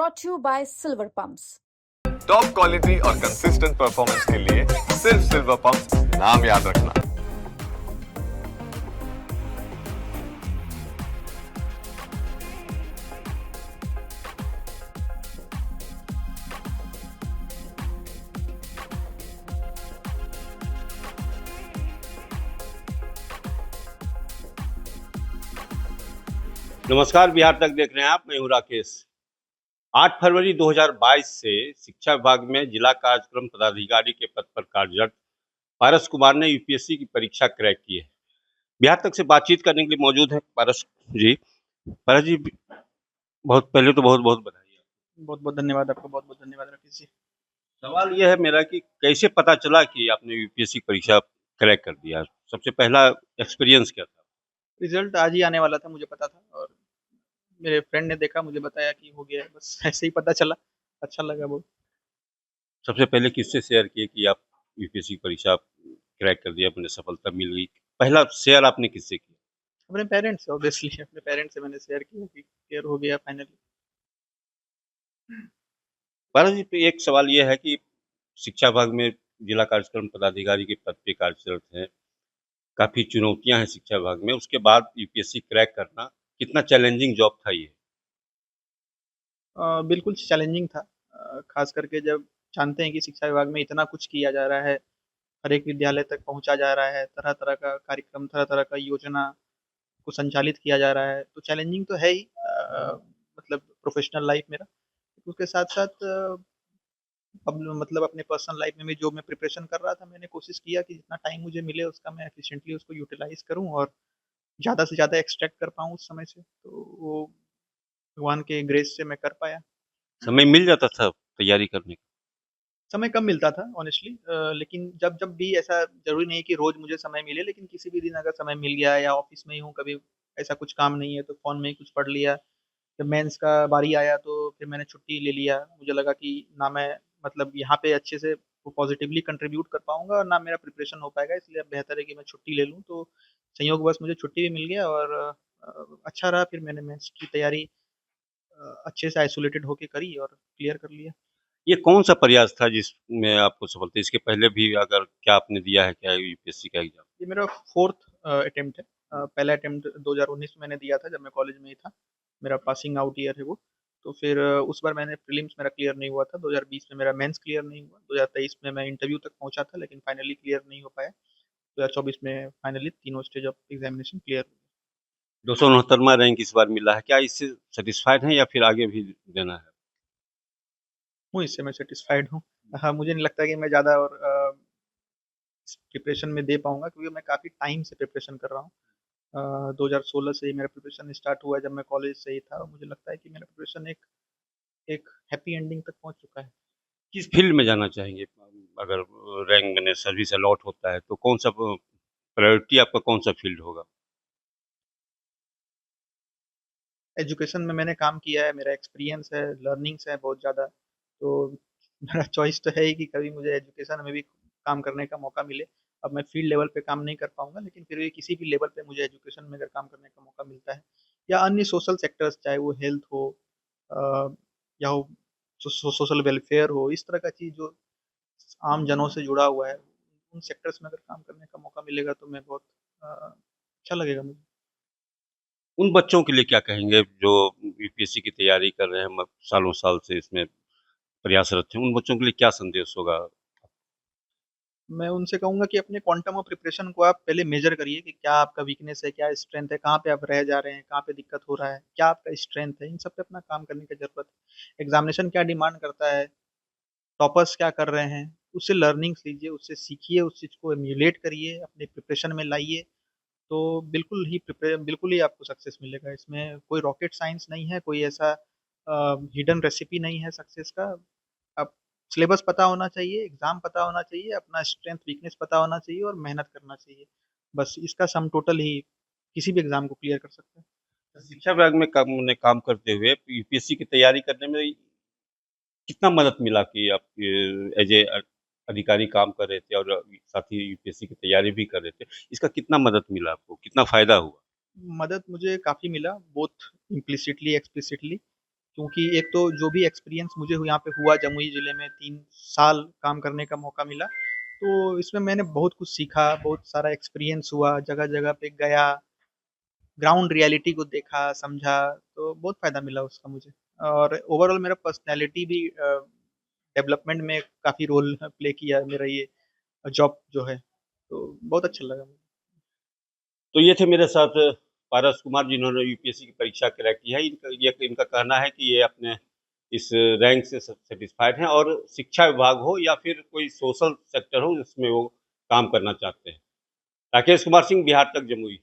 brought to you by Silver Pumps. Top quality और consistent performance के लिए सिर्फ सिल्वर पंप्स नाम याद रखना। नमस्कार, बिहार तक देख रहे हैं आप। मैं हूं राकेश। 8 फरवरी 2022 से शिक्षा विभाग में जिला कार्यक्रम पदाधिकारी के पद पर कार्यरत पारस कुमार ने यूपीएससी की परीक्षा क्रैक की है। बिहार तक से बातचीत करने के लिए मौजूद है पारस जी। पारस जी, बहुत पहले तो बहुत बहुत बधाई। बहुत बहुत धन्यवाद आपका, बहुत बहुत धन्यवाद राकेश जी। सवाल यह है मेरा कि कैसे पता चला कि आपने यूपीएससी परीक्षा क्रैक कर दिया? सबसे पहला एक्सपीरियंस क्या था? रिजल्ट आज ही आने वाला था, मुझे पता था, और मेरे फ्रेंड ने देखा, मुझे बताया कि हो गया है। बस ऐसे ही पता चला, अच्छा लगा बहुत। सबसे पहले किससे शेयर किए कि आप यूपीएससी परीक्षा क्रैक कर दिया, मुझे सफलता मिल गई? पहला शेयर आपने किससे किया? अपने पेरेंट्स से, ऑब्वियसली अपने पेरेंट्स से मैंने शेयर किया कि क्लियर हो गया फाइनली। भारत जी, पे एक सवाल ये है कि शिक्षा विभाग में जिला कार्यक्रम पदाधिकारी के पद पे कार्यरत हैं, काफी चुनौतियां हैं शिक्षा विभाग में, उसके बाद यूपीएससी क्रैक करना कितना चैलेंजिंग जॉब था ये? बिल्कुल चैलेंजिंग था, खास करके जब जानते हैं कि शिक्षा विभाग में इतना कुछ किया जा रहा है, हर एक विद्यालय तक पहुंचा जा रहा है, तरह तरह का कार्यक्रम, तरह तरह का योजना को संचालित किया जा रहा है, तो चैलेंजिंग तो है ही। मतलब प्रोफेशनल लाइफ मेरा, उसके साथ साथ अब मतलब अपने पर्सनल लाइफ में भी जो मैं प्रिपरेशन कर रहा था, मैंने कोशिश किया कि जितना टाइम मुझे मिले उसका मैं एफिशिएंटली उसको यूटिलाइज करूं और ज़्यादा से ज़्यादा एक्सट्रैक्ट कर पाऊं उस समय से। तो वो भगवान के ग्रेस से मैं कर पाया। समय मिल जाता था तैयारी करने का? समय कम मिलता था ऑनेस्टली, लेकिन जब जब भी ऐसा ज़रूरी नहीं है कि रोज़ मुझे समय मिले, लेकिन किसी भी दिन अगर समय मिल गया या ऑफिस में ही हूँ, कभी ऐसा कुछ काम नहीं है तो फ़ोन में ही कुछ पढ़ लिया। जब मेंस का बारी आया तो फिर मैंने छुट्टी ले लिया। मुझे लगा कि ना मैं मतलब यहाँ पे अच्छे से पॉजिटिवली कंट्रीब्यूट कर पाऊंगा और ना मेरा प्रिपरेशन हो पाएगा, इसलिए अब बेहतर है कि मैं छुट्टी ले लूँ। तो संयोगवश मुझे छुट्टी भी मिल गया और अच्छा रहा। फिर मैंने मेंस की तैयारी अच्छे से आइसोलेटेड होके करी और क्लियर कर लिया। ये कौन सा प्रयास था जिसमें आपको सफलता? इसके पहले भी अगर क्या आपने दिया है क्या यूपीएससी का एग्जाम? ये मेरा फोर्थ अटेम्प्ट है। पहला अटेम्प्ट 2019 में मैंने दिया था जब मैं कॉलेज में ही था, मेरा पासिंग आउट ईयर है वो। तो फिर उस बार मैंने प्रीलिम्स मेरा क्लियर नहीं हुआ था, 2020 में मेरा मेंस क्लियर नहीं हुआ, 2023 में मैं इंटरव्यू तक पहुंचा था लेकिन फाइनली क्लियर नहीं हो पाया, 2024 में फाइनली तीनों स्टेज ऑफ एग्जामिनेशन क्लियर। 269वां रैंक इस बार मिला है, क्या इससे सेटिस्फाइड हैं या फिर आगे भी देना है? हूँ, इससे मैं सेटिस्फाइड हूँ। हाँ, मुझे नहीं लगता कि मैं ज़्यादा और प्रिपरेशन में दे पाऊंगा, क्योंकि मैं काफ़ी टाइम से प्रिपरेशन कर रहा हूँ। 2016 से ही मेरा प्रिपरेशन स्टार्ट हुआ जब मैं कॉलेज से ही था, और मुझे लगता है कि मेरा प्रिपरेशन एक एक हैप्पी एंडिंग तक पहुंच चुका है। किस फील्ड में जाना चाहेंगे? अगर रैंक मैंने सर्विस अलॉट होता है तो कौन सा प्रायोरिटी आपका, कौन सा फील्ड होगा? एजुकेशन में मैंने काम किया है, मेरा एक्सपीरियंस है, लर्निंग्स है बहुत ज़्यादा, तो मेरा चॉइस तो है ही कि कभी मुझे एजुकेशन में भी काम करने का मौका मिले। अब मैं फील्ड लेवल पे काम नहीं कर पाऊंगा, लेकिन फिर भी किसी भी लेवल पे मुझे एजुकेशन में अगर काम करने का मौका मिलता है, या अन्य सोशल सेक्टर्स, चाहे वो हेल्थ हो या हो सोशल वेलफेयर हो, इस तरह का चीज़ जो आम जनों से जुड़ा हुआ है, उन सेक्टर्स में अगर काम करने का मौका मिलेगा तो मैं बहुत अच्छा लगेगा मुझे। उन बच्चों के लिए क्या कहेंगे जो यूपीएससी की तैयारी कर रहे हैं, सालों साल से इसमें प्रयासरत हैं? उन बच्चों के लिए क्या संदेश होगा? मैं उनसे कहूँगा कि अपने क्वांटम ऑफ प्रिपरेशन को आप पहले मेजर करिए कि क्या आपका वीकनेस है, क्या स्ट्रेंथ है, कहाँ पे आप रह जा रहे हैं, कहाँ पे दिक्कत हो रहा है, क्या आपका स्ट्रेंथ है, इन सब पे अपना काम करने की जरूरत है। एग्जामिनेशन क्या डिमांड करता है, टॉपर्स क्या कर रहे हैं, उससे लर्निंग्स लीजिए, उससे सीखिए, उस चीज़ को एम्यूलेट करिए, अपने प्रिपरेशन में लाइए। तो बिल्कुल ही आपको सक्सेस मिलेगा। इसमें कोई रॉकेट साइंस नहीं है, कोई ऐसा हिडन रेसिपी नहीं है सक्सेस का। आप सिलेबस पता होना चाहिए, एग्जाम पता होना चाहिए, अपना स्ट्रेंथ वीकनेस पता होना चाहिए और मेहनत करना चाहिए। बस इसका सम टोटल ही किसी भी एग्जाम को क्लियर कर सकता है। शिक्षा विभाग में काम करते हुए यूपीएससी की तैयारी करने में कितना मदद मिला कि आप एज ए अधिकारी काम कर रहे थे और साथ ही यूपीएससी की तैयारी भी कर रहे थे? इसका कितना मदद मिला आपको, कितना फायदा हुआ? मदद मुझे काफ़ी मिला, बोथ इम्प्लिसिटली एक्सप्लिसिटली, क्योंकि एक तो जो भी एक्सपीरियंस मुझे यहाँ पे हुआ जमुई ज़िले में 3 साल काम करने का मौका मिला, तो इसमें मैंने बहुत कुछ सीखा, बहुत सारा एक्सपीरियंस हुआ, जगह-जगह पे गया, ग्राउंड रियलिटी को देखा, समझा, तो बहुत फ़ायदा मिला उसका मुझे। और ओवरऑल मेरा पर्सनैलिटी भी डेवलपमेंट में काफ़ी रोल प्ले किया है मेरा ये जॉब जो है, तो बहुत अच्छा लगा मुझे। तो ये थे मेरे साथ पारस कुमार, जिन्होंने यूपीएससी की परीक्षा क्रैक की है। इनका कहना है कि ये अपने इस रैंक से सेटिस्फाइड हैं और शिक्षा विभाग हो या फिर कोई सोशल सेक्टर हो, जिसमें वो काम करना चाहते हैं। राकेश कुमार सिंह, बिहार तक, जमुई।